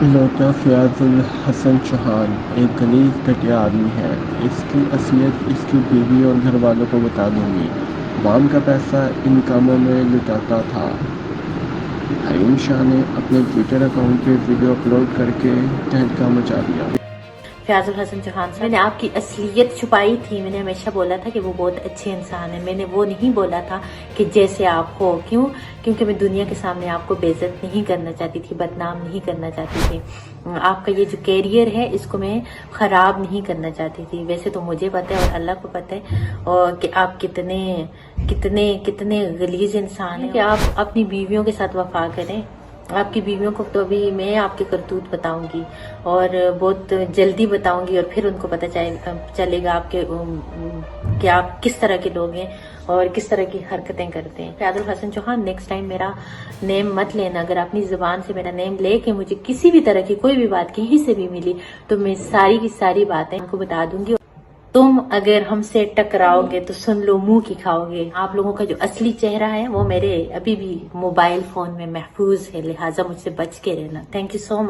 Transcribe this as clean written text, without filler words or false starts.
لوٹا فیاض الحسن چوہان ایک غلیظ گھٹیا آدمی ہے۔ اس کی اصلیت اس کی بیوی اور گھر والوں کو بتا دوں گی۔ عوام کا پیسہ ان کاموں میں لٹاتا تھا۔ حریم شاہ نے اپنے ٹویٹر اکاؤنٹ پہ ویڈیو اپلوڈ کر کے تہلکہ مچا دیا۔ فیاض الحسن چوہان صاحب، میں نے آپ کی اصلیت چھپائی تھی۔ میں نے ہمیشہ بولا تھا کہ وہ بہت اچھے انسان ہیں۔ میں نے وہ نہیں بولا تھا کہ جیسے آپ ہو، کیونکہ میں دنیا کے سامنے آپ کو بے عزت نہیں کرنا چاہتی تھی، بدنام نہیں کرنا چاہتی تھی۔ آپ کا یہ جو کیریئر ہے اس کو میں خراب نہیں کرنا چاہتی تھی۔ ویسے تو مجھے پتہ ہے اور اللہ کو پتہ ہے اور کہ آپ کتنے غلیظ انسان ہیں کہ آپ اپنی بیویوں کے ساتھ وفا کریں۔ آپ کی بیویوں کو تو ابھی میں آپ کے کرتوت بتاؤں گی اور بہت جلدی بتاؤں گی، اور پھر ان کو پتہ چلے گا آپ کے کہ آپ کس طرح کے لوگ ہیں اور کس طرح کی حرکتیں کرتے ہیں۔ فیاض الحسن چوہان، نیکسٹ ٹائم میرا نیم مت لینا۔ اگر اپنی زبان سے میرا نیم لے کے مجھے کسی بھی طرح کی کوئی بھی بات کہیں سے بھی ملی تو میں ساری کی ساری باتیں ان کو بتا دوں گی۔ تم اگر ہم سے ٹکراؤ گے تو سن لو منہ کی کھاؤ گے۔ آپ لوگوں کا جو اصلی چہرہ ہے وہ میرے ابھی بھی موبائل فون میں محفوظ ہے، لہٰذا مجھ سے بچ کے رہنا۔ Thank you so much.